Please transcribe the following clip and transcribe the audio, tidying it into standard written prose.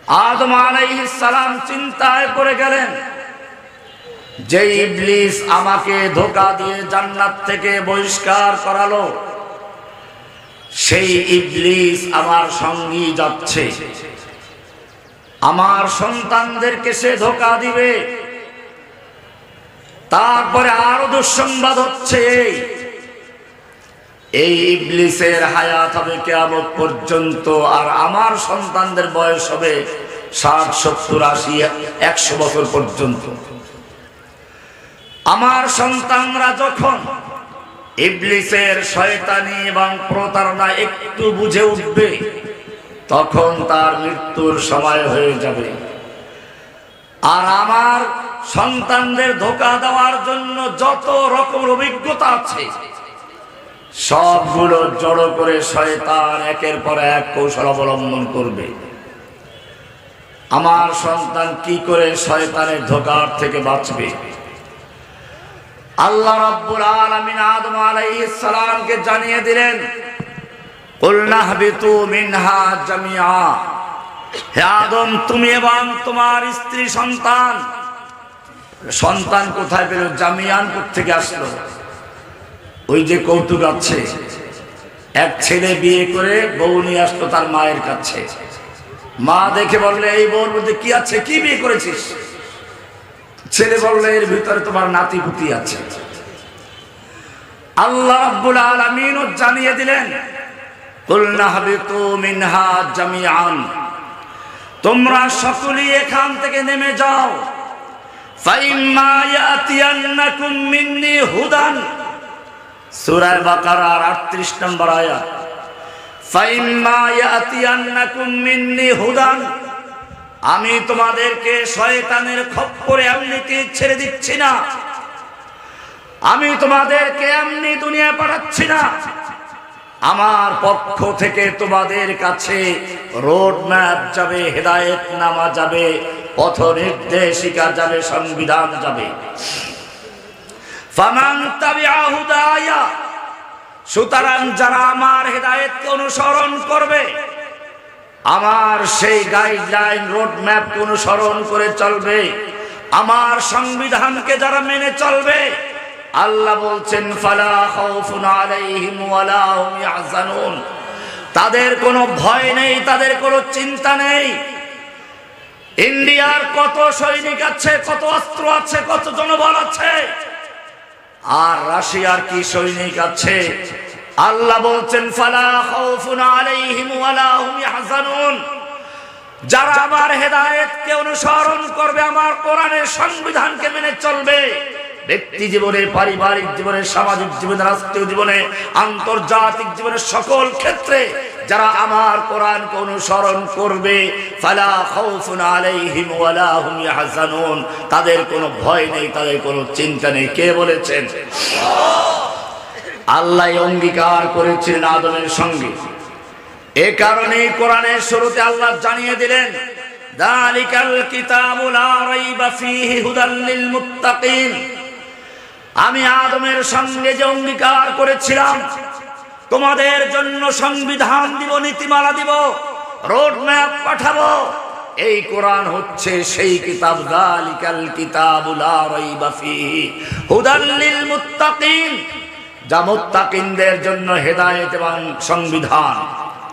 আদম আলাইহিস সালাম চিন্তায় পড়ে গেলেন, যে ইবলিস আমাকে ধোঁকা দিয়ে জান্নাত থেকে বহিষ্কার করালো, সেই ইবলিস আমার সঙ্গী যাচ্ছে, আমার সন্তানদেরকে সে ধোঁকা দিবে। তারপরে আরো দুঃসংবাদ হচ্ছে, এই ইবলিসের হায়াত হবে কিয়ামত পর্যন্ত, আর আমার সন্তানদের বয়স হবে 60, 70, 80, 100 বছর পর্যন্ত। আমার সন্তানরা যখন ইবলিসের শয়তানি এবং প্রতারণা একটু বুঝে উঠবে, তখন তার মৃত্যুর সময় হয়ে যাবে। আর আমার সন্তানদের ধোঁকা দেওয়ার জন্য যত রকমের অভিজ্ঞতা আছে, সবগুলো জড়ো করে শয়তান একের পর এক কৌশল অবলম্বন করবে। আমার সন্তান কি করে শয়তানের ধোঁকার থেকে বাঁচবে? আল্লাহ রাব্বুল আলামিন আদম আলাইহিস সালামকে জানিয়ে দিলেন, কুলনা হাবিতু মিনহা জামিআ, হে আদম, তুমি এবং তোমার স্ত্রী সন্তান কোথায় পেল? জামিয়ান থেকে আসলো। ওই যে কৌতুক আছে, এক ছেলে বিয়ে করে বউ নিয়ে আসলো তার মায়ের কাছে। মা দেখে বললে, এই বউর মধ্যে কি আছে, কি বিয়ে করেছিস? ছেলে বললে, এর ভিতরে তোমার নাতিপুতি আছে। আল্লাহ রাব্বুল আলামিন জানিয়ে দিলেন, কুলনা হাবিতু মিনহা জামিআন, তোমরা সকলেই এখান থেকে নেমে যাও। ফাইম্মা ইয়াতিয়ান্নাকুম মিন্নি হুদান, সূরা বাকারার 38 নম্বর আয়াত। ফাইম্মা ইয়াতিয়ান্নাকুম মিন্নি হুদান, আমি তোমাদেরকে শয়তানের খপ্পরে এমনিতে ছেড়ে দিচ্ছি না, আমি তোমাদেরকে এমনি দুনিয়া পাঠাচ্ছি না। আমার পক্ষ থেকে তোমাদের কাছে রোড ম্যাপ যাবে, হেদায়েতনামা যাবে, পথ নির্দেশিকা যাবে, সংবিধান যাবে। ফামান তাবিআ হুদায়া, সুতরাং যারা আমার হেদায়েতকে অনুসরণ করবে, আমার সেই গাইডলাইন রোড ম্যাপকে অনুসরণ করে চলবে, আমার সংবিধানকে যারা মেনে চলবে, আল্লাহ বলছেন ফালা খাউফুন আলাইহিম ওয়ালা হুম ইয়াহজানুন, তাদের কোনো ভয় নেই, তাদের কোনো চিন্তা নেই। ইন্ডিয়ার কত সৈনিক আছে, কত অস্ত্র আছে, কত জনবল আছে, আর রাশিয়ার কি সৈনিক আছে? আল্লাহ বলছেন ফালা খাউফুন আলাইহিম ওয়ালা হুম ইয়াহজানুন, যারা আমার হেদায়েতকে অনুসরণ করবে, আমার কোরআনের সংবিধানকে মেনে চলবে, ব্যক্তি জীবনে, পারিবারিক জীবনে, সামাজিক জীবনে, রাষ্ট্রীয় জীবনে, আন্তর্জাতিক জীবনের সকল ক্ষেত্রে যারা আমার কোরআনকে অনুসরণ করবে, ফালা খাউফুন আলাইহিম ওয়ালা হুম ইয়াহজানুন, তাদের কোনো ভয় নেই, তাদের কোনো চিন্তা নেই। কে বলেছেন? আল্লাহ অঙ্গীকার করেছিলেন আদমের সঙ্গে। এ কারণেই কোরআনের শুরুতে আল্লাহ জানিয়ে দিলেন, যালিকাল কিতাবু লা রাইবা ফীহি হুদাল লিল মুত্তাকিন, আমি আদমের সঙ্গে যে অঙ্গীকার করেছিলাম, তোমাদের জন্য সংবিধান দিব, নীতিমালা দিব, রোড ম্যাপ পাঠাবো, এই কোরআন হচ্ছে সেই কিতাব। যালিকাল কিতাবু লা রাইবা ফীহি হুদাল লিল মুত্তাকিন, যা মুত্তাকিনদের জন্য হেদায়েত এবং সংবিধান।